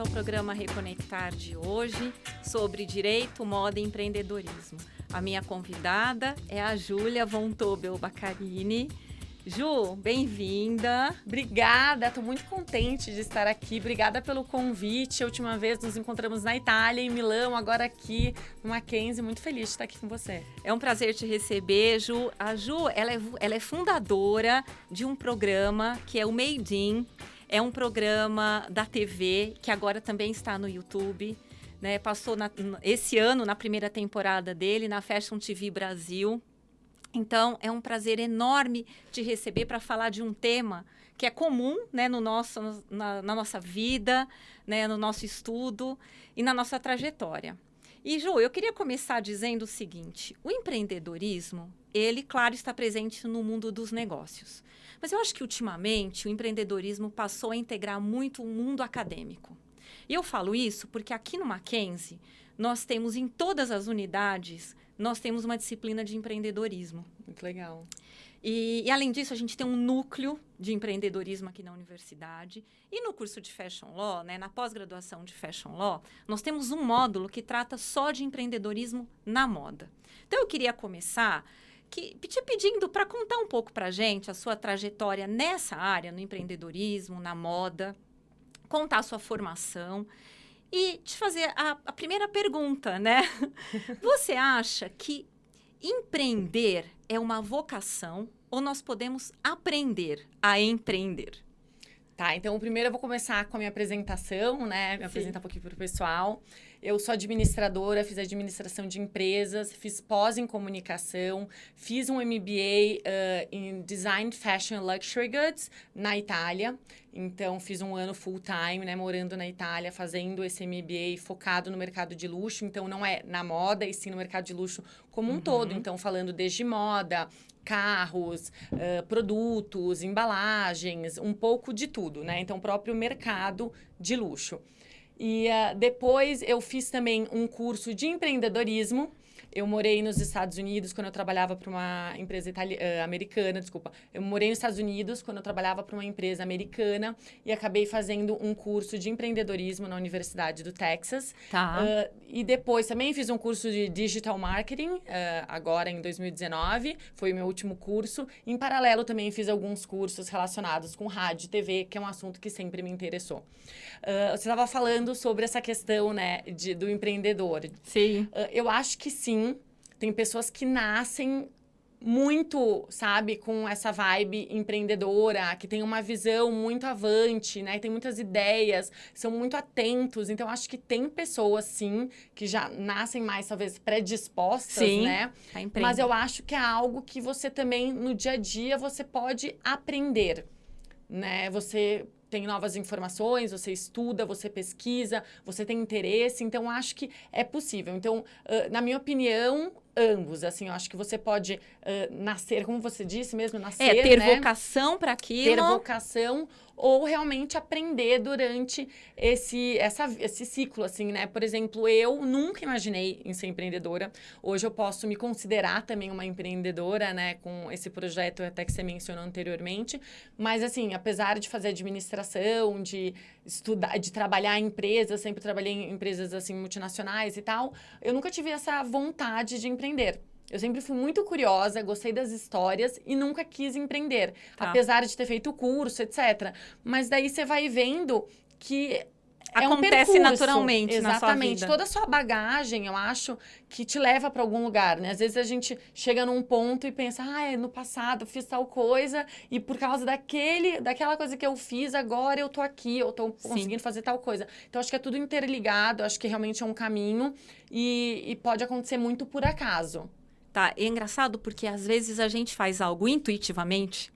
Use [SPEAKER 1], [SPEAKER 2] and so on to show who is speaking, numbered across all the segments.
[SPEAKER 1] ao programa Reconectar de hoje sobre direito, moda e empreendedorismo. A minha convidada é a Júlia von Tobel-Baccarini. Ju, bem-vinda.
[SPEAKER 2] Obrigada, estou muito contente de estar aqui. Obrigada pelo convite. A última vez nos encontramos na Itália, em Milão, agora aqui no Mackenzie. Muito feliz de estar aqui com você.
[SPEAKER 1] É um prazer te receber, Ju. A Ju, ela é fundadora de um programa que é o Made In. É um programa da TV, que agora também está no YouTube. Né? Passou esse ano, na primeira temporada dele, na Fashion TV Brasil. Então, é um prazer enorme te receber para falar de um tema que é comum, né, na nossa vida, né, no nosso estudo e na nossa trajetória. E, Ju, eu queria começar dizendo o seguinte: o empreendedorismo, ele, claro, está presente no mundo dos negócios. Mas eu acho que, ultimamente, o empreendedorismo passou a integrar muito o mundo acadêmico. E eu falo isso porque aqui no Mackenzie, nós temos em todas as unidades, nós temos uma disciplina de empreendedorismo.
[SPEAKER 2] Muito legal.
[SPEAKER 1] E, além disso, a gente tem um núcleo de empreendedorismo aqui na universidade. E no curso de Fashion Law, né, na pós-graduação de Fashion Law, nós temos um módulo que trata só de empreendedorismo na moda. Então, eu queria começar te pedindo para contar um pouco para a gente a sua trajetória nessa área, no empreendedorismo, na moda, contar a sua formação. E te fazer a primeira pergunta, né? Você acha que empreender é uma vocação ou nós podemos aprender a empreender?
[SPEAKER 2] Tá, então primeiro eu vou começar com a minha apresentação, né? Me apresentar um pouquinho para o pessoal. Eu sou administradora, fiz administração de empresas, fiz pós em comunicação, fiz um MBA em Design, Fashion and Luxury Goods na Itália. Então, fiz um ano full time, né, morando na Itália, fazendo esse MBA focado no mercado de luxo. Então, não é na moda, e sim no mercado de luxo como um todo. Então, falando desde moda, carros, produtos, embalagens, um pouco de tudo, né? Então, o próprio mercado de luxo. E depois eu fiz também um curso de empreendedorismo. Eu morei nos Estados Unidos quando eu trabalhava para uma empresa americana, desculpa. Eu morei nos Estados Unidos quando eu trabalhava para uma empresa americana e acabei fazendo um curso de empreendedorismo na Universidade do Texas.
[SPEAKER 1] Tá.
[SPEAKER 2] E depois também fiz um curso de Digital Marketing, agora em 2019. Foi o meu último curso. Em paralelo, também fiz alguns cursos relacionados com rádio e TV, que é um assunto que sempre me interessou. Você estava falando sobre essa questão, né, do empreendedor.
[SPEAKER 1] Sim.
[SPEAKER 2] Eu acho que sim. Tem pessoas que nascem muito, sabe, com essa vibe empreendedora, que tem uma visão muito avante, né? Tem muitas ideias, são muito atentos. Então, acho que tem pessoas, sim, que já nascem mais, talvez, predispostas,
[SPEAKER 1] sim,
[SPEAKER 2] né? Mas eu acho que é algo que você também, no dia a dia, você pode aprender, né? Você tem novas informações, você estuda, você pesquisa, você tem interesse. Então, acho que é possível. Então, na minha opinião, ambos, assim, eu acho que você pode nascer, como você disse mesmo, nascer,
[SPEAKER 1] ter
[SPEAKER 2] né?
[SPEAKER 1] vocação para aquilo.
[SPEAKER 2] Ter vocação ou realmente aprender durante esse ciclo, assim, né? Por exemplo, eu nunca imaginei em ser empreendedora. Hoje eu posso me considerar também uma empreendedora, né? Com esse projeto até que você mencionou anteriormente. Mas, assim, apesar de fazer administração, de estudar, de trabalhar em empresas, sempre trabalhei em empresas, assim, multinacionais e tal, eu nunca tive essa vontade de empreender. Eu sempre fui muito curiosa, gostei das histórias e nunca quis empreender.
[SPEAKER 1] Tá.
[SPEAKER 2] Apesar de ter feito o curso, etc. Mas daí você vai vendo que
[SPEAKER 1] acontece
[SPEAKER 2] é um percurso,
[SPEAKER 1] naturalmente na sua vida.
[SPEAKER 2] Exatamente. Toda a sua bagagem, eu acho, que te leva para algum lugar, né? Às vezes a gente chega num ponto e pensa, no passado eu fiz tal coisa e por causa daquela coisa que eu fiz, agora eu tô aqui, eu tô conseguindo fazer tal coisa. Então, acho que é tudo interligado, acho que realmente é um caminho e pode acontecer muito por acaso.
[SPEAKER 1] Tá, é engraçado porque às vezes a gente faz algo intuitivamente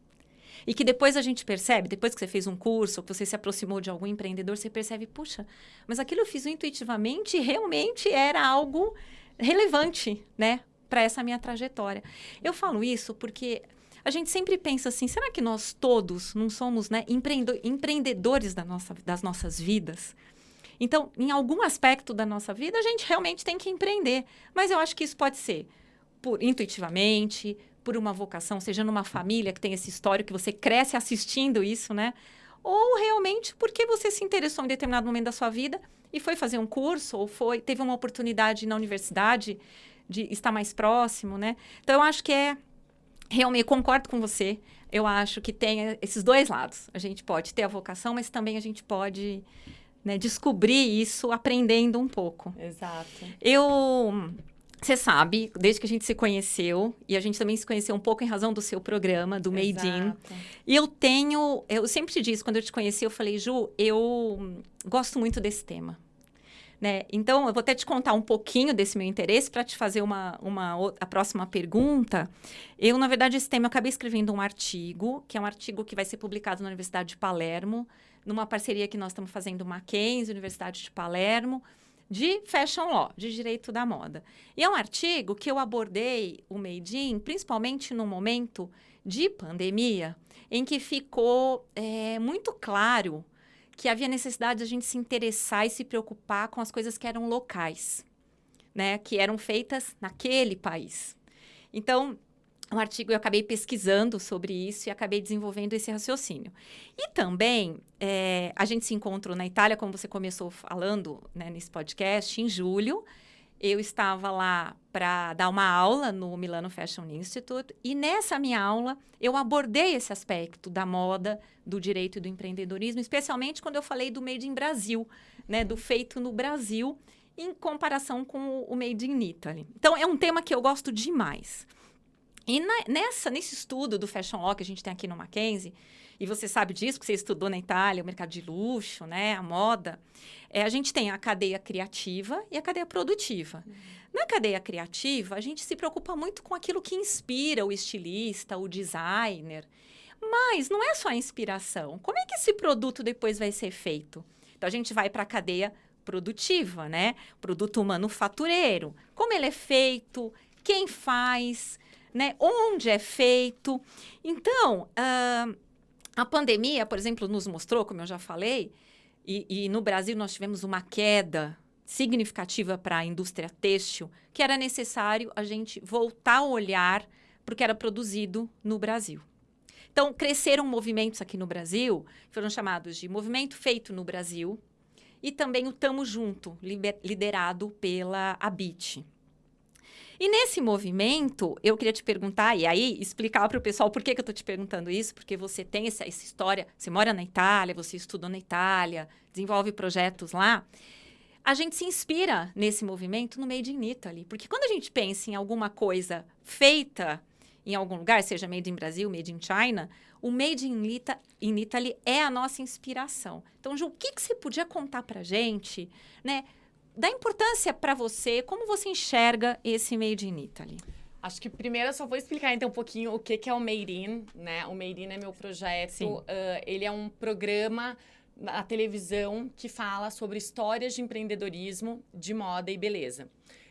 [SPEAKER 1] e que depois a gente percebe, depois que você fez um curso, que você se aproximou de algum empreendedor, você percebe, puxa, mas aquilo eu fiz intuitivamente e realmente era algo relevante, né, para essa minha trajetória. Eu falo isso porque a gente sempre pensa assim, será que nós todos não somos, né, empreendedores das nossas vidas? Então, em algum aspecto da nossa vida, a gente realmente tem que empreender. Mas eu acho que isso pode ser intuitivamente, por uma vocação, seja numa família que tem esse histórico, que você cresce assistindo isso, né? ou realmente porque você se interessou em determinado momento da sua vida e foi fazer um curso, ou teve uma oportunidade na universidade de estar mais próximo, né? Então, eu acho que realmente, concordo com você, eu acho que tem esses dois lados. A gente pode ter a vocação, mas também a gente pode, né, descobrir isso aprendendo um pouco.
[SPEAKER 2] Exato.
[SPEAKER 1] Você sabe, desde que a gente se conheceu, e a gente também se conheceu um pouco em razão do seu programa, do Made In. E eu sempre te disse, quando eu te conheci, eu falei, Ju, eu gosto muito desse tema. Né? Então, eu vou até te contar um pouquinho desse meu interesse para te fazer a próxima pergunta. Na verdade, esse tema, eu acabei escrevendo um artigo, que é um artigo que vai ser publicado na Universidade de Palermo, numa parceria que nós estamos fazendo Mackenzie, Universidade de Palermo, de Fashion Law, de Direito da Moda. E é um artigo que eu abordei o Made In, principalmente no momento de pandemia, em que ficou muito claro que havia necessidade de a gente se interessar e se preocupar com as coisas que eram locais, né? Que eram feitas naquele país. Então, um artigo eu acabei pesquisando sobre isso e acabei desenvolvendo esse raciocínio. E também, a gente se encontrou na Itália, como você começou falando, né, nesse podcast, em julho. Eu estava lá para dar uma aula no Milano Fashion Institute e nessa minha aula eu abordei esse aspecto da moda, do direito e do empreendedorismo, especialmente quando eu falei do Made in Brasil, né, do feito no Brasil, em comparação com o Made in Italy. Então, é um tema que eu gosto demais. E nesse estudo do Fashion Law que a gente tem aqui no Mackenzie, e você sabe disso, que você estudou na Itália, o mercado de luxo, né, a moda, a gente tem a cadeia criativa e a cadeia produtiva. Na cadeia criativa, a gente se preocupa muito com aquilo que inspira o estilista, o designer. Mas não é só a inspiração. Como é que esse produto depois vai ser feito? Então, a gente vai para a cadeia produtiva, né? Produto manufatureiro. Como ele é feito? Quem faz? Né? Onde é feito? Então, a pandemia, por exemplo, nos mostrou, como eu já falei, e no Brasil nós tivemos uma queda significativa para a indústria têxtil, que era necessário a gente voltar a olhar para o que era produzido no Brasil. Então, cresceram movimentos aqui no Brasil, foram chamados de Movimento Feito no Brasil, e também o Tamo Junto, liderado pela ABIT. E nesse movimento, eu queria te perguntar, e aí explicar para o pessoal por que eu estou te perguntando isso, porque você tem essa história, você mora na Itália, você estudou na Itália, desenvolve projetos lá. A gente se inspira nesse movimento no Made in Italy, porque quando a gente pensa em alguma coisa feita em algum lugar, seja Made in Brasil, Made in China, o Made in Italy é a nossa inspiração. Então, Ju, o que você podia contar para a gente, né? Da importância para você, como você enxerga esse Made in Italy?
[SPEAKER 2] Acho que primeiro eu só vou explicar então um pouquinho o que é o Made In, né? O Made In é meu projeto, ele é um programa na televisão que fala sobre histórias de empreendedorismo, de moda e beleza.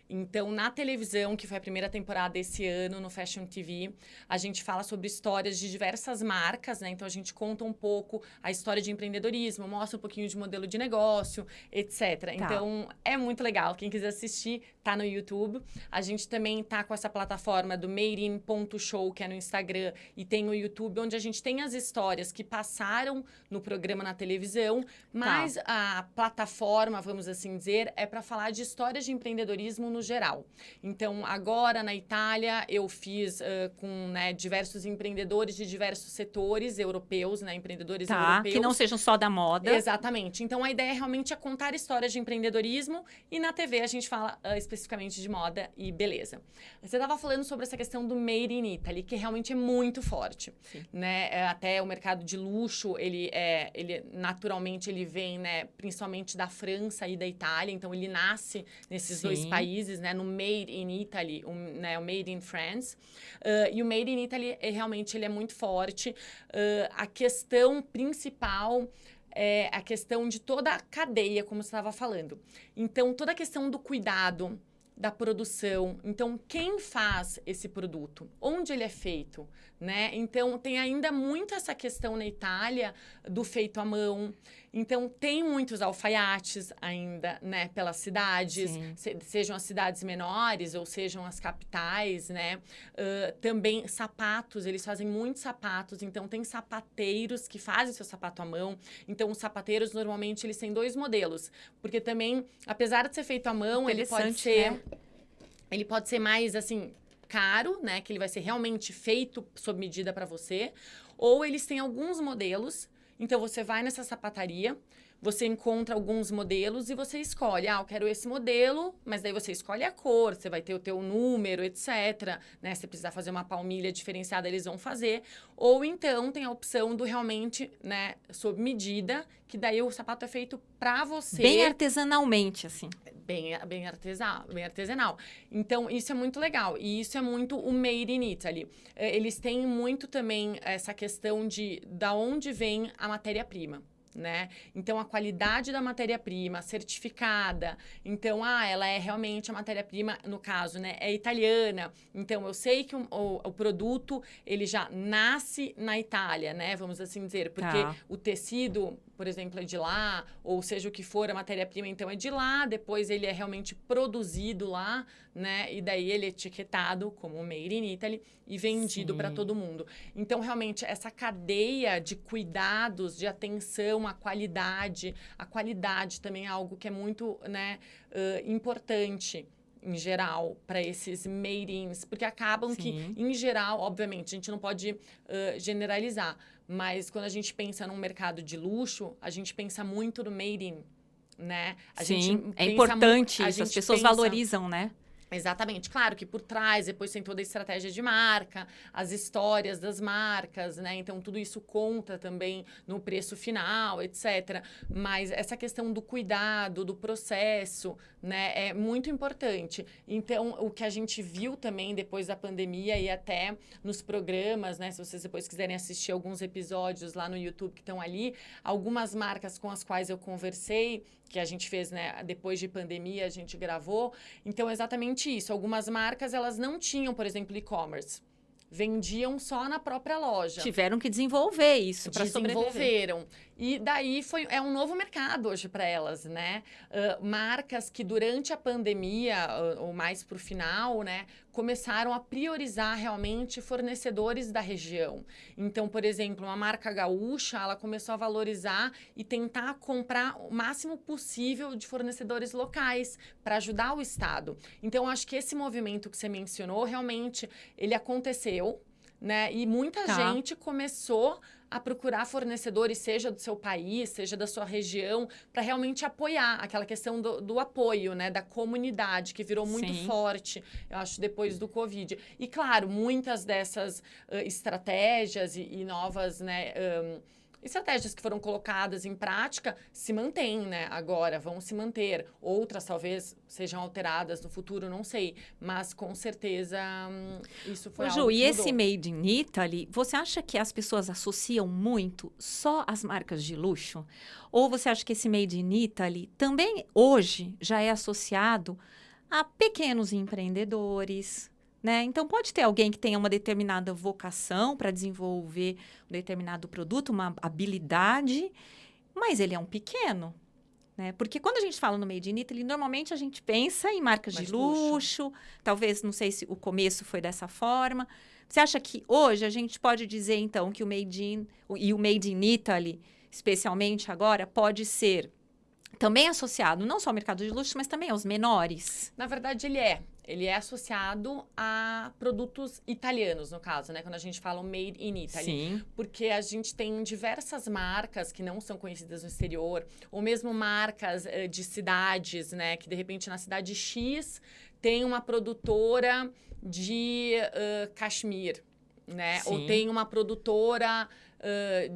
[SPEAKER 2] Então, na televisão, que foi a primeira temporada esse ano, no Fashion TV, a gente fala sobre histórias de diversas marcas, né? Então, a gente conta um pouco a história de empreendedorismo, mostra um pouquinho de modelo de negócio, etc. Tá. Então, é muito legal. Quem quiser assistir, tá no YouTube. A gente também tá com essa plataforma do madein.show, que é no Instagram, e tem o YouTube, onde a gente tem as histórias que passaram no programa na televisão, mas a plataforma, vamos assim dizer, é para falar de histórias de empreendedorismo no geral. Então, agora na Itália, eu fiz com diversos empreendedores de diversos setores europeus, né, empreendedores europeus.
[SPEAKER 1] Que não sejam só da moda.
[SPEAKER 2] Exatamente. Então, a ideia realmente é contar histórias de empreendedorismo e na TV a gente fala especificamente de moda e beleza. Você estava falando sobre essa questão do Made in Italy, que realmente é muito forte. Né? Até o mercado de luxo, ele naturalmente ele vem, né, principalmente da França e da Itália, então ele nasce nesses dois países, né, no Made in Italy, o Made in France. E o Made in Italy, realmente, ele é muito forte. A questão principal é a questão de toda a cadeia, como você estava falando. Então, toda a questão do cuidado da produção. Então, quem faz esse produto? Onde ele é feito? Né? Então, tem ainda muito essa questão na Itália do feito à mão. Então, tem muitos alfaiates ainda, né, pelas cidades, sejam as cidades menores ou sejam as capitais, né? Também sapatos, eles fazem muitos sapatos. Então, tem sapateiros que fazem seu sapato à mão. Então, os sapateiros, normalmente, eles têm 2 modelos. Porque também, apesar de ser feito à mão, ele pode ser...
[SPEAKER 1] Né?
[SPEAKER 2] Ele pode ser mais, assim, caro, né? Que ele vai ser realmente feito sob medida para você. Ou eles têm alguns modelos. Então, você vai nessa sapataria, você encontra alguns modelos e você escolhe. Ah, eu quero esse modelo, mas daí você escolhe a cor, você vai ter o teu número, etc. Né? Se precisar fazer uma palmilha diferenciada, eles vão fazer. Ou então, tem a opção do realmente, né, sob medida, que daí o sapato é feito para você.
[SPEAKER 1] Bem artesanalmente, assim.
[SPEAKER 2] Bem artesanal. Então, isso é muito legal. E isso é muito o Made in Italy. Eles têm muito também essa questão de da onde vem a matéria-prima. Né? Então, a qualidade da matéria-prima certificada. Então, ela é realmente a matéria-prima, no caso, né? É italiana. Então, eu sei que o produto, ele já nasce na Itália, né? Vamos assim dizer. Porque o tecido, por exemplo, é de lá. Ou seja, o que for, a matéria-prima, então, é de lá. Depois, ele é realmente produzido lá, né? E daí, ele é etiquetado como Made in Italy e vendido para todo mundo. Então, realmente, essa cadeia de cuidados, de atenção, a qualidade também é algo que é muito, né, importante em geral para esses made-ins, porque acabam que, em geral, obviamente, a gente não pode generalizar, mas quando a gente pensa num mercado de luxo, a gente pensa muito no made-in, né?
[SPEAKER 1] É importante isso, as pessoas valorizam, né?
[SPEAKER 2] Exatamente. Claro que por trás, depois tem toda a estratégia de marca, as histórias das marcas, né? Então, tudo isso conta também no preço final, etc. Mas essa questão do cuidado, do processo, né? É muito importante. Então, o que a gente viu também depois da pandemia e até nos programas, né? Se vocês depois quiserem assistir alguns episódios lá no YouTube que estão ali, algumas marcas com as quais eu conversei, que a gente fez, né? Depois de pandemia, a gente gravou. Então, exatamente isso. Algumas marcas, elas não tinham, por exemplo, e-commerce. Vendiam só na própria loja.
[SPEAKER 1] Tiveram que desenvolver isso para sobreviver.
[SPEAKER 2] Desenvolveram. E daí é um novo mercado hoje para elas, né? Marcas que durante a pandemia, ou mais para o final, né? Começaram a priorizar realmente fornecedores da região. Então, por exemplo, uma marca gaúcha, ela começou a valorizar e tentar comprar o máximo possível de fornecedores locais para ajudar o Estado. Então, acho que esse movimento que você mencionou, realmente, ele aconteceu, né? E muita gente começou a procurar fornecedores, seja do seu país, seja da sua região, para realmente apoiar aquela questão do apoio, né? Da comunidade, que virou muito forte, eu acho, depois do Covid. E, claro, muitas dessas estratégias e novas, né? Estratégias que foram colocadas em prática se mantêm, né? Agora, vão se manter. Outras, talvez, sejam alteradas no futuro, não sei. Mas, com certeza, isso foi algo que
[SPEAKER 1] e
[SPEAKER 2] mudou.
[SPEAKER 1] esse Made in Italy, você acha que as pessoas associam muito só as marcas de luxo? Ou você acha que esse Made in Italy também, hoje, já é associado a pequenos empreendedores, né? Então, pode ter alguém que tenha uma determinada vocação para desenvolver um determinado produto, uma habilidade, mas ele é um pequeno, né? Porque quando a gente fala no Made in Italy, normalmente a gente pensa em marcas de luxo. Talvez, não sei se o começo foi dessa forma. Você acha que hoje a gente pode dizer, então, que o Made in Italy, especialmente agora, pode ser também associado não só ao mercado de luxo, mas também aos menores?
[SPEAKER 2] Na verdade, ele é. Ele é associado a produtos italianos, no caso, né? Quando a gente fala Made in Italy.
[SPEAKER 1] Sim.
[SPEAKER 2] Porque a gente tem diversas marcas que não são conhecidas no exterior, ou mesmo marcas de cidades, né? Que, de repente, na cidade X tem uma produtora de cashmere, né?
[SPEAKER 1] Sim.
[SPEAKER 2] Ou tem uma produtora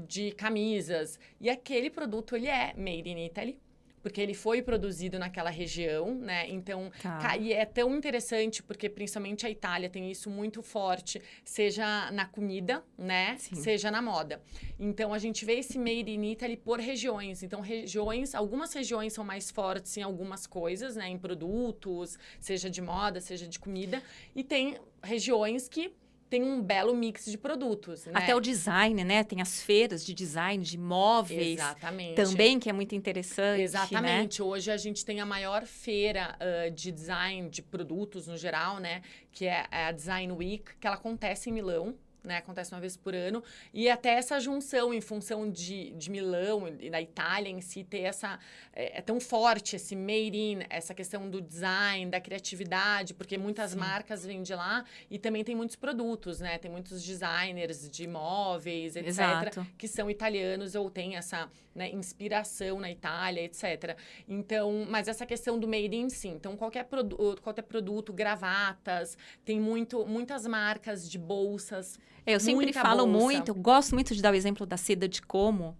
[SPEAKER 2] de camisas. E aquele produto, ele é Made in Italy. porque ele foi produzido naquela região, né? Então,
[SPEAKER 1] Tá.
[SPEAKER 2] e é tão interessante porque principalmente a Itália tem isso muito forte, seja na comida, né?
[SPEAKER 1] Sim.
[SPEAKER 2] Seja na moda. Então, a gente vê esse Made in Italy por regiões. Então, algumas regiões são mais fortes em algumas coisas, né? Em produtos, seja de moda, seja de comida. E tem regiões que tem um belo mix de produtos, né?
[SPEAKER 1] Até o design, né? Tem as feiras de design, de móveis.
[SPEAKER 2] Exatamente.
[SPEAKER 1] Também, que é muito interessante,
[SPEAKER 2] Exatamente.
[SPEAKER 1] né?
[SPEAKER 2] Hoje a gente tem a maior feira de design de produtos no geral, né? Que é a Design Week, que ela acontece em Milão. Né, acontece uma vez por ano, e até essa junção em função de Milão e da Itália em si ter essa... É tão forte esse made in, essa questão do design, da criatividade, porque muitas marcas vêm de lá e também tem muitos produtos, né? Tem muitos designers de móveis, etc.,
[SPEAKER 1] Exato.
[SPEAKER 2] que são italianos ou têm essa, né, inspiração na Itália, etc. Então, mas essa questão do made in, sim. Então, qualquer produto, gravatas, tem muitas marcas de bolsas.
[SPEAKER 1] Eu sempre
[SPEAKER 2] Muita
[SPEAKER 1] falo
[SPEAKER 2] bolsa.
[SPEAKER 1] muito, gosto muito de dar o exemplo da seda de Como,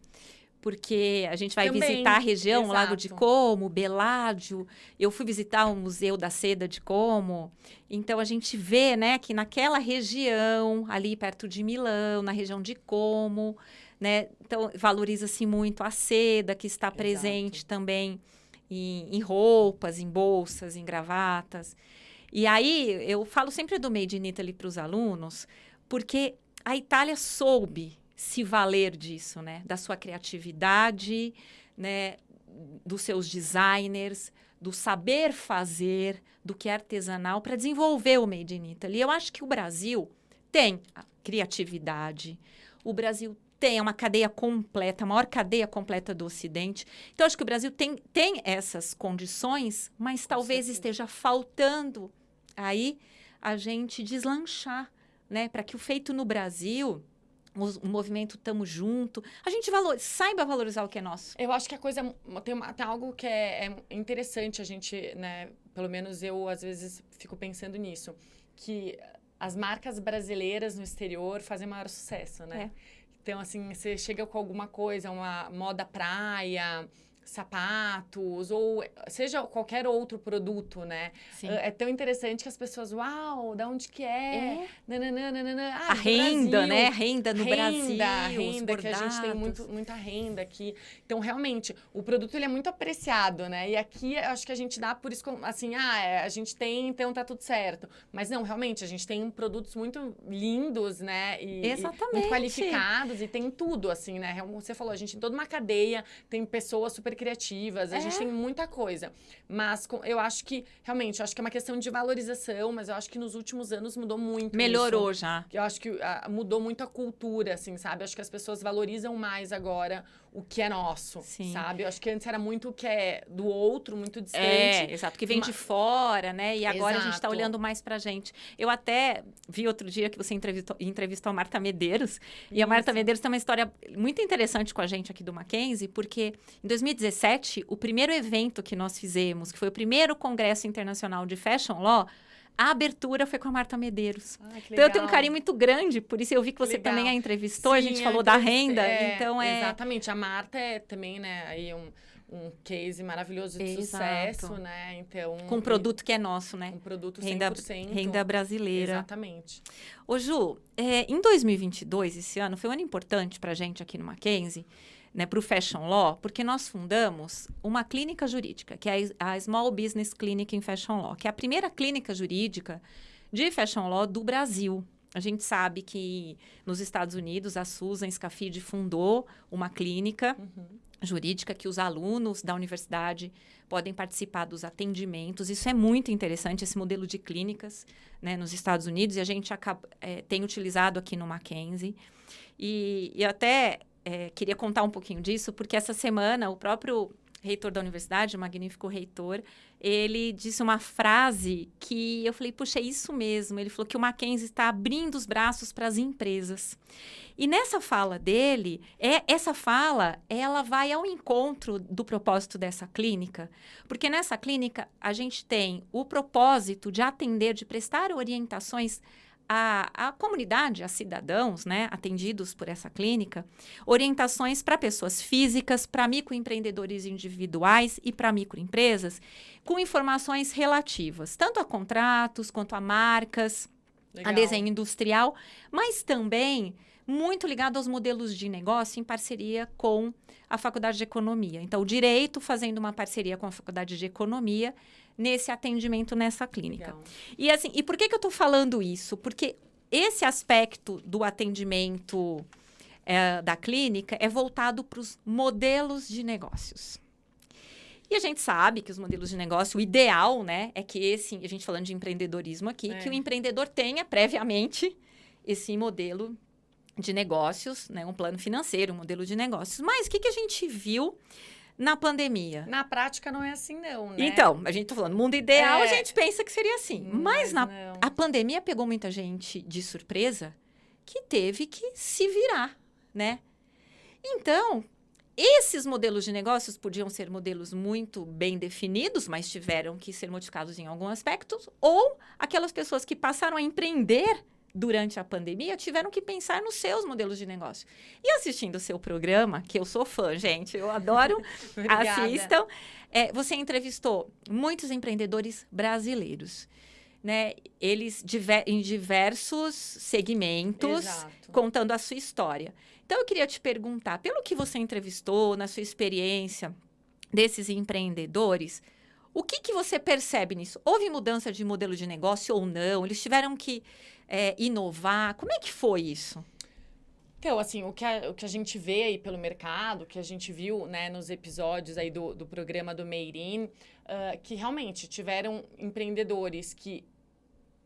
[SPEAKER 1] porque a gente vai
[SPEAKER 2] Também,
[SPEAKER 1] visitar a região, o Lago de
[SPEAKER 2] exato.
[SPEAKER 1] Como, Beládio. Eu fui visitar o Museu da Seda de Como. Então, a gente vê, né, que naquela região, ali perto de Milão, na região de Como, né, então valoriza-se muito a seda, que está presente também em roupas, em bolsas, em gravatas. E aí, eu falo sempre do Made in Italy para os alunos, porque a Itália soube se valer disso, né? Da sua criatividade, né? Dos seus designers, do saber fazer, do que é artesanal, para desenvolver o Made in Italy. Eu acho que o Brasil tem a criatividade, o Brasil tem uma cadeia completa, a maior cadeia completa do Ocidente. Então, acho que o Brasil tem essas condições, mas talvez esteja faltando aí a gente deslanchar, né? Para que o feito no Brasil, o movimento Tamo Junto, a gente saiba valorizar o que é nosso.
[SPEAKER 2] Eu acho que a coisa tem algo que é interessante a gente, né? Pelo menos eu, às vezes, fico pensando nisso. Que as marcas brasileiras no exterior fazem maior sucesso, né? Então, assim, você chega com alguma coisa, uma moda praia, sapatos, ou seja qualquer outro produto, né?
[SPEAKER 1] Sim.
[SPEAKER 2] É tão interessante que as pessoas, uau, da onde que é? Nananana.
[SPEAKER 1] A renda, né? Renda no Brasil.
[SPEAKER 2] Renda, que a gente tem muita renda aqui. Então, realmente, o produto ele é muito apreciado, né? E aqui, eu acho que a gente dá por isso, assim, a gente tem, então tá tudo certo. Mas não, realmente, a gente tem produtos muito lindos, né?
[SPEAKER 1] Exatamente.
[SPEAKER 2] Muito qualificados e tem tudo, assim, né? Como você falou, a gente tem toda uma cadeia, tem pessoas super criativas, a gente tem muita coisa. Mas eu acho que, realmente, eu acho que é uma questão de valorização, mas eu acho que nos últimos anos mudou muito.
[SPEAKER 1] Melhorou
[SPEAKER 2] isso.
[SPEAKER 1] já.
[SPEAKER 2] Eu acho que mudou muito a cultura, assim, sabe? Eu acho que as pessoas valorizam mais agora o que é nosso, sabe? Eu acho que antes era muito o que é do outro, muito distante.
[SPEAKER 1] Exato, que vem de fora, né? E agora a gente está
[SPEAKER 2] Exato.
[SPEAKER 1] olhando mais pra gente. Eu até vi outro dia que você entrevistou a Marta Medeiros, e a Marta Medeiros tem uma história muito interessante com a gente aqui do Mackenzie, porque em 2017, o primeiro evento que nós fizemos, que foi o primeiro Congresso Internacional de Fashion Law, a abertura foi com a Marta Medeiros. Então, eu tenho um carinho muito grande, por isso eu vi que você também a entrevistou, a gente falou da renda, então
[SPEAKER 2] Exatamente, a Marta é também, né, aí um case maravilhoso de sucesso, né, então...
[SPEAKER 1] Com um produto que é nosso, né?
[SPEAKER 2] Um produto 100%.
[SPEAKER 1] Renda brasileira.
[SPEAKER 2] Exatamente.
[SPEAKER 1] Ô, Ju, em 2022, esse ano, foi um ano importante pra gente aqui no Mackenzie, né, para o Fashion Law, porque nós fundamos uma clínica jurídica, que é a Small Business Clinic in Fashion Law, que é a primeira clínica jurídica de Fashion Law do Brasil. A gente sabe que nos Estados Unidos, a Susan Scafidi fundou uma clínica jurídica que os alunos da universidade podem participar dos atendimentos. Isso é muito interessante, esse modelo de clínicas, né, nos Estados Unidos, e a gente tem utilizado aqui no Mackenzie. E até... queria contar um pouquinho disso, porque essa semana o próprio reitor da universidade, o magnífico reitor, ele disse uma frase que eu falei, puxa, é isso mesmo. Ele falou que o Mackenzie está abrindo os braços para as empresas. E nessa fala dele, essa fala, ela vai ao encontro do propósito dessa clínica, porque nessa clínica a gente tem o propósito de atender, de prestar orientações a comunidade, as cidadãos, né, atendidos por essa clínica, orientações para pessoas físicas, para microempreendedores individuais e para microempresas, com informações relativas, tanto a contratos quanto a marcas,
[SPEAKER 2] Legal.
[SPEAKER 1] a desenho industrial, mas também muito ligado aos modelos de negócio em parceria com a Faculdade de Economia. Então, o Direito fazendo uma parceria com a Faculdade de Economia nesse atendimento nessa clínica.
[SPEAKER 2] Legal.
[SPEAKER 1] E assim, e por que eu estou falando isso? Porque esse aspecto do atendimento da clínica é voltado para os modelos de negócios. E a gente sabe que os modelos de negócio, o ideal, né, é que a gente falando de empreendedorismo aqui, que o empreendedor tenha previamente esse modelo de negócios, né, um plano financeiro, um modelo de negócios. Mas o que a gente viu na pandemia?
[SPEAKER 2] Na prática não é assim não, né?
[SPEAKER 1] Então, a gente tá falando, mundo ideal, a gente pensa que seria assim. Mas
[SPEAKER 2] não.
[SPEAKER 1] A pandemia pegou muita gente de surpresa que teve que se virar, né? Então, esses modelos de negócios podiam ser modelos muito bem definidos, mas tiveram que ser modificados em alguns aspectos, ou aquelas pessoas que passaram a empreender durante a pandemia tiveram que pensar nos seus modelos de negócio. E assistindo o seu programa, que eu sou fã, gente, eu adoro, assistam. Você entrevistou muitos empreendedores brasileiros, né? Eles em diversos segmentos,
[SPEAKER 2] Exato.
[SPEAKER 1] contando a sua história. Então, eu queria te perguntar, pelo que você entrevistou, na sua experiência desses empreendedores, o que você percebe nisso? Houve mudança de modelo de negócio ou não? Eles tiveram que inovar? Como é que foi isso?
[SPEAKER 2] Então, assim, o que a gente vê aí pelo mercado, que a gente viu, né, nos episódios aí do programa do Made in, que realmente tiveram empreendedores que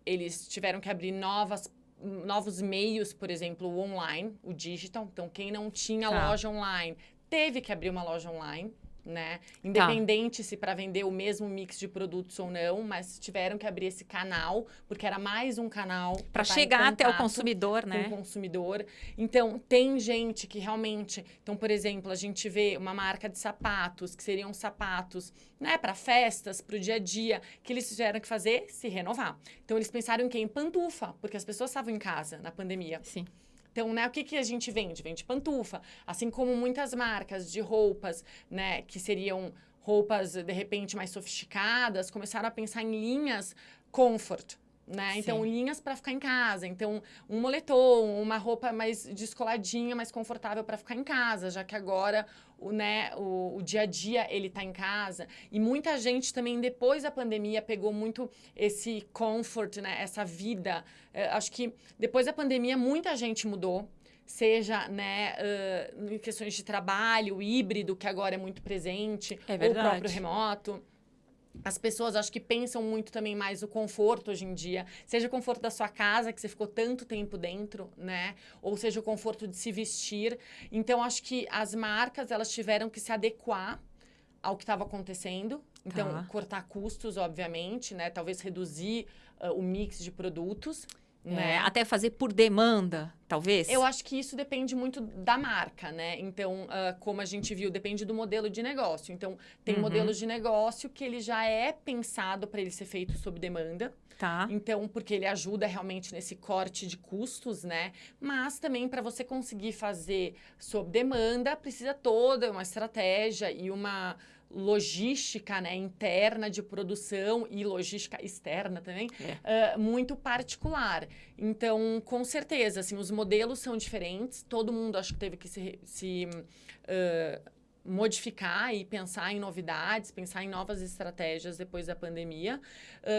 [SPEAKER 2] eles tiveram que abrir novos meios, por exemplo, o online, o digital. Então, quem não tinha loja online, teve que abrir uma loja online, né? Independente se para vender o mesmo mix de produtos ou não, mas tiveram que abrir esse canal, porque era mais um canal
[SPEAKER 1] para chegar até o consumidor, né?
[SPEAKER 2] Com o consumidor. Então, tem gente que realmente... Então, por exemplo, a gente vê uma marca de sapatos, que seriam sapatos, né, para festas, para o dia a dia, que eles tiveram que fazer se renovar. Então, eles pensaram em pantufa, porque as pessoas estavam em casa na pandemia.
[SPEAKER 1] Sim.
[SPEAKER 2] Então, né, o que a gente vende? Vende pantufa. Assim como muitas marcas de roupas, né, que seriam roupas, de repente, mais sofisticadas, começaram a pensar em linhas comfort, né?
[SPEAKER 1] Sim.
[SPEAKER 2] Então, linhas para ficar em casa. Então, um moletom, uma roupa mais descoladinha, mais confortável para ficar em casa, já que agora o dia a dia ele tá em casa. E muita gente também, depois da pandemia, pegou muito esse comfort, né? Essa vida. Acho que depois da pandemia, muita gente mudou. Seja, né, em questões de trabalho, híbrido, que agora é muito presente, ou o próprio remoto. As pessoas, acho que pensam muito também mais o conforto hoje em dia. Seja o conforto da sua casa, que você ficou tanto tempo dentro, né? Ou seja o conforto de se vestir. Então, acho que as marcas, elas tiveram que se adequar ao que estava acontecendo. Então, cortar custos, obviamente, né? Talvez reduzir o mix de produtos. Né?
[SPEAKER 1] Até fazer por demanda, talvez?
[SPEAKER 2] Eu acho que isso depende muito da marca, né? Então, como a gente viu, depende do modelo de negócio. Então, tem modelos de negócio que ele já é pensado para ele ser feito sob demanda.
[SPEAKER 1] Tá.
[SPEAKER 2] Então, porque ele ajuda realmente nesse corte de custos, né? Mas também para você conseguir fazer sob demanda, precisa toda uma estratégia e uma logística, né, interna de produção e logística externa também, muito particular. Então, com certeza, assim, os modelos são diferentes, todo mundo acho que teve que se modificar e pensar em novidades, pensar em novas estratégias depois da pandemia.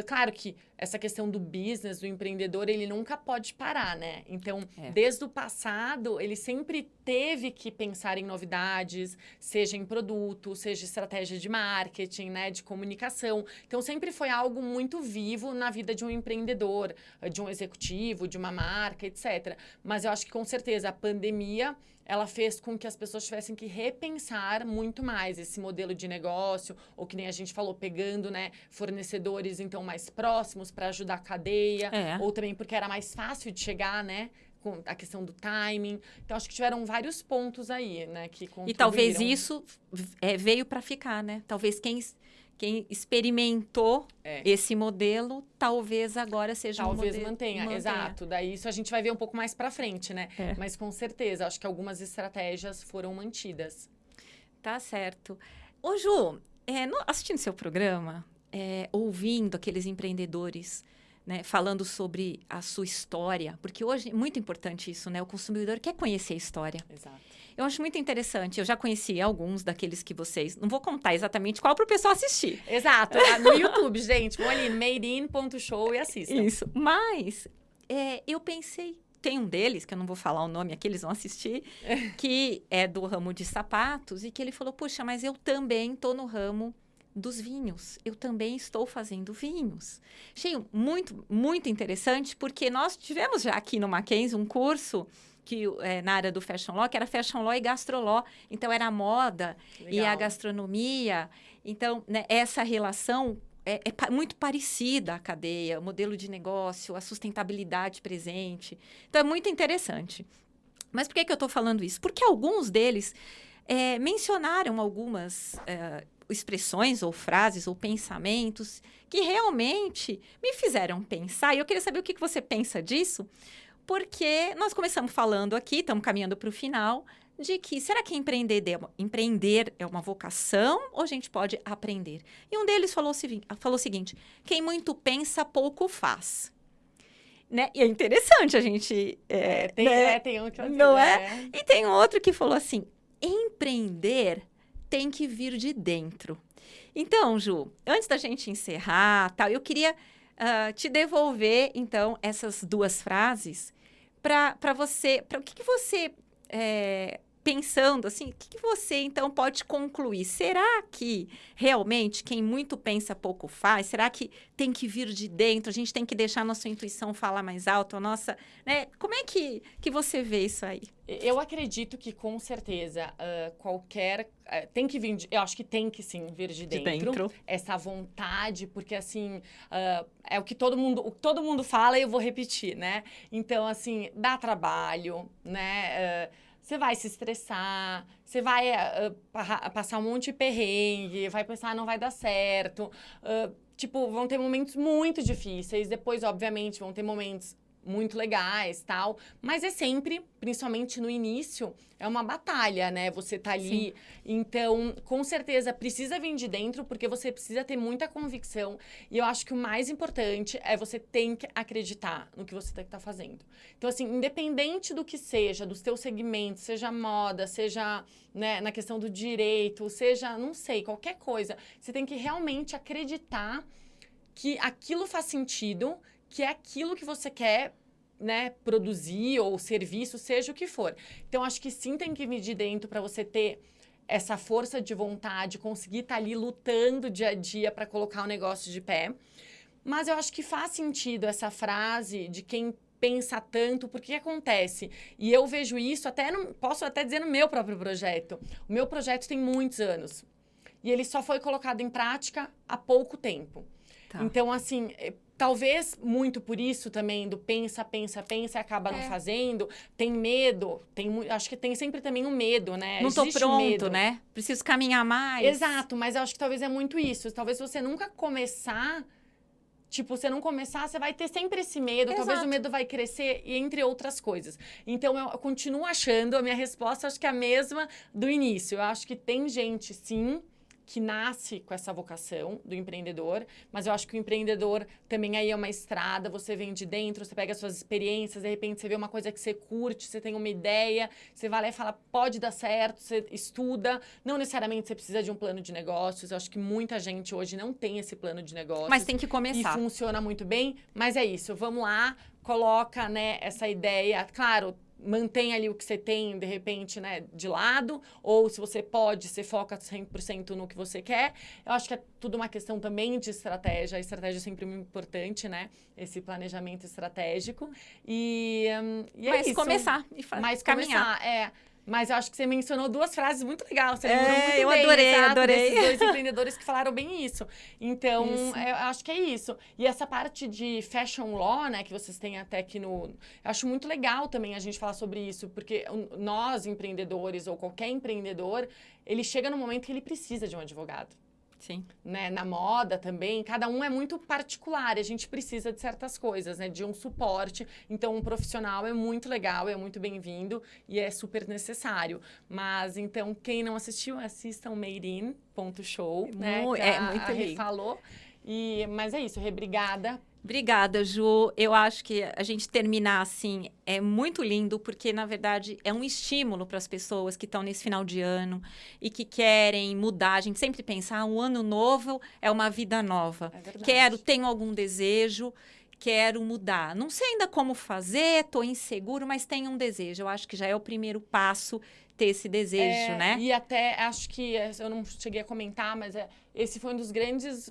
[SPEAKER 2] Claro que essa questão do business, do empreendedor, ele nunca pode parar, né? Então, desde o passado, ele sempre teve que pensar em novidades, seja em produto, seja estratégia de marketing, né, de comunicação. Então, sempre foi algo muito vivo na vida de um empreendedor, de um executivo, de uma marca, etc. Mas eu acho que, com certeza, a pandemia ela fez com que as pessoas tivessem que repensar muito mais esse modelo de negócio, ou que nem a gente falou, pegando, né, fornecedores, então, mais próximos para ajudar a cadeia, ou também porque era mais fácil de chegar, né, com a questão do timing. Então, acho que tiveram vários pontos aí, né, que contribuíram.
[SPEAKER 1] E talvez isso veio para ficar, né? Talvez quem experimentou esse modelo, talvez agora seja um modelo...
[SPEAKER 2] Talvez mantenha, exato. Daí isso a gente vai ver um pouco mais para frente, né? Mas com certeza, acho que algumas estratégias foram mantidas.
[SPEAKER 1] Tá certo. Ô, Ju, assistindo seu programa, ouvindo aqueles empreendedores, né, falando sobre a sua história, porque hoje é muito importante isso, né? O consumidor quer conhecer a história.
[SPEAKER 2] Exato.
[SPEAKER 1] Eu acho muito interessante. Eu já conheci alguns daqueles que vocês... Não vou contar exatamente qual para o pessoal assistir.
[SPEAKER 2] Exato. No YouTube, gente. Vão ali, madein.show e assistam.
[SPEAKER 1] Isso. Mas eu pensei... Tem um deles, que eu não vou falar o nome aqui, eles vão assistir, que é do ramo de sapatos, e que ele falou, puxa, mas eu também estou no ramo dos vinhos. Eu também estou fazendo vinhos. Achei muito, muito interessante, porque nós tivemos já aqui no Mackenzie um curso... que na área do Fashion Law, que era Fashion Law e Gastro Law. Então, era a moda e a gastronomia. Então, né, essa relação é muito parecida à cadeia, o modelo de negócio, a sustentabilidade presente. Então, é muito interessante. Mas por que eu estou falando isso? Porque alguns deles mencionaram algumas expressões ou frases ou pensamentos que realmente me fizeram pensar. E eu queria saber o que você pensa disso. Porque nós começamos falando aqui, estamos caminhando para o final, de que será que empreender é uma vocação ou a gente pode aprender? E um deles falou o seguinte, quem muito pensa, pouco faz. Né? E é interessante a gente...
[SPEAKER 2] tem um que eu
[SPEAKER 1] não é? E tem outro que falou assim, empreender tem que vir de dentro. Então, Ju, antes da gente encerrar, tal, eu queria te devolver, então, essas duas frases para você, para o que você, pensando assim, o que você, então, pode concluir? Será que, realmente, quem muito pensa, pouco faz? Será que tem que vir de dentro? A gente tem que deixar a nossa intuição falar mais alto? A nossa, né? Como é que você vê isso aí?
[SPEAKER 2] Eu acredito que, com certeza, tem que vir... Eu acho que tem que, sim, vir de dentro. Essa vontade, porque, assim, é o que todo mundo fala e eu vou repetir, né? Então, assim, dá trabalho, né? Você vai se estressar, você vai passar um monte de perrengue, vai pensar, não vai dar certo. Vão ter momentos muito difíceis. Depois, obviamente, vão ter momentos muito legais, tal. Mas é sempre, principalmente no início, é uma batalha, né? Você tá ali. Sim. Então, com certeza, precisa vir de dentro, porque você precisa ter muita convicção. E eu acho que o mais importante é você tem que acreditar no que você tá fazendo. Então, assim, independente do que seja, dos teus segmentos, seja moda, seja, né, na questão do direito, seja, não sei, qualquer coisa, você tem que realmente acreditar que aquilo faz sentido, que é aquilo que você quer, né, produzir ou serviço, seja o que for. Então, acho que sim, tem que vir de dentro para você ter essa força de vontade, conseguir estar ali lutando dia a dia para colocar o negócio de pé. Mas eu acho que faz sentido essa frase de quem pensa tanto, porque que acontece? E eu vejo isso, posso até dizer no meu próprio projeto. O meu projeto tem muitos anos. E ele só foi colocado em prática há pouco tempo. Tá. Então, assim, talvez muito por isso também do pensa e acaba não fazendo. Tem medo, acho que tem sempre também um medo, né?
[SPEAKER 1] Não tô pronto, né? Preciso caminhar mais.
[SPEAKER 2] Exato, mas eu acho que talvez é muito isso. Talvez você nunca começar... você vai ter sempre esse medo, Exato. Talvez o medo vai crescer, e entre outras coisas. Então, eu continuo achando, a minha resposta acho que é a mesma do início. Eu acho que tem gente, sim, que nasce com essa vocação do empreendedor, mas eu acho que o empreendedor também aí é uma estrada, você vem de dentro, você pega as suas experiências, de repente você vê uma coisa que você curte, você tem uma ideia, você vai lá e fala, pode dar certo, você estuda, não necessariamente você precisa de um plano de negócios, eu acho que muita gente hoje não tem esse plano de negócios.
[SPEAKER 1] Mas tem que começar.
[SPEAKER 2] E funciona muito bem, mas é isso, vamos lá, coloca, né, essa ideia, claro, mantém ali o que você tem, de repente, né, de lado, ou se você pode, você foca 100% no que você quer. Eu acho que é tudo uma questão também de estratégia. A estratégia é sempre muito importante, né? Esse planejamento estratégico.
[SPEAKER 1] Mas começar e caminhar.
[SPEAKER 2] Mas eu acho que você mencionou duas frases muito legais. Você lembrou muito
[SPEAKER 1] eu
[SPEAKER 2] bem,
[SPEAKER 1] adorei.
[SPEAKER 2] Desses dois empreendedores que falaram bem isso. Então, eu acho que é isso. E essa parte de fashion law, né, que vocês têm até aqui no... Eu acho muito legal também a gente falar sobre isso, porque nós, empreendedores, ou qualquer empreendedor, ele chega no momento que ele precisa de um advogado.
[SPEAKER 1] Sim.
[SPEAKER 2] Né, na moda também, cada um é muito particular, e a gente precisa de certas coisas, né, de um suporte. Então, um profissional é muito legal, é muito bem-vindo e é super necessário. Mas, então, quem não assistiu, assista o madeinShow, né, que
[SPEAKER 1] muito
[SPEAKER 2] a Rê
[SPEAKER 1] lindo.
[SPEAKER 2] falou. Mas é isso, Rê, obrigada.
[SPEAKER 1] Obrigada, Ju. Eu acho que a gente terminar assim é muito lindo, porque, na verdade, é um estímulo para as pessoas que estão nesse final de ano e que querem mudar. A gente sempre pensa, um ano novo é uma vida nova.
[SPEAKER 2] É verdade.
[SPEAKER 1] Tenho algum desejo, quero mudar. Não sei ainda como fazer, estou inseguro, mas tenho um desejo. Eu acho que já é o primeiro passo ter esse desejo, né?
[SPEAKER 2] E até acho que, eu não cheguei a comentar, mas esse foi um dos grandes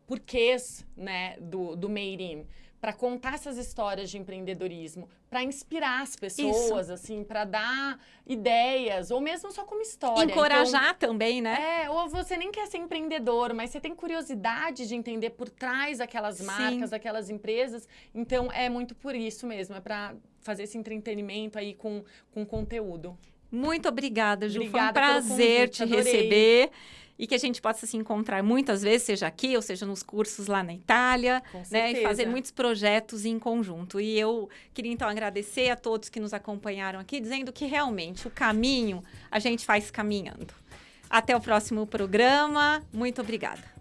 [SPEAKER 2] porquês, né, do Made In. Para contar essas histórias de empreendedorismo, para inspirar as pessoas, assim, para dar ideias, ou mesmo só como história.
[SPEAKER 1] Encorajar então, também, né?
[SPEAKER 2] Ou você nem quer ser empreendedor, mas você tem curiosidade de entender por trás daquelas marcas, daquelas empresas. Então, é muito por isso mesmo, é para fazer esse entretenimento aí com conteúdo.
[SPEAKER 1] Muito obrigada, Ju.
[SPEAKER 2] Obrigada,
[SPEAKER 1] foi um prazer te receber e que a gente possa se encontrar muitas vezes, seja aqui ou seja nos cursos lá na Itália, né? E fazer muitos projetos em conjunto. E eu queria então agradecer a todos que nos acompanharam aqui, dizendo que realmente o caminho a gente faz caminhando. Até o próximo programa. Muito obrigada.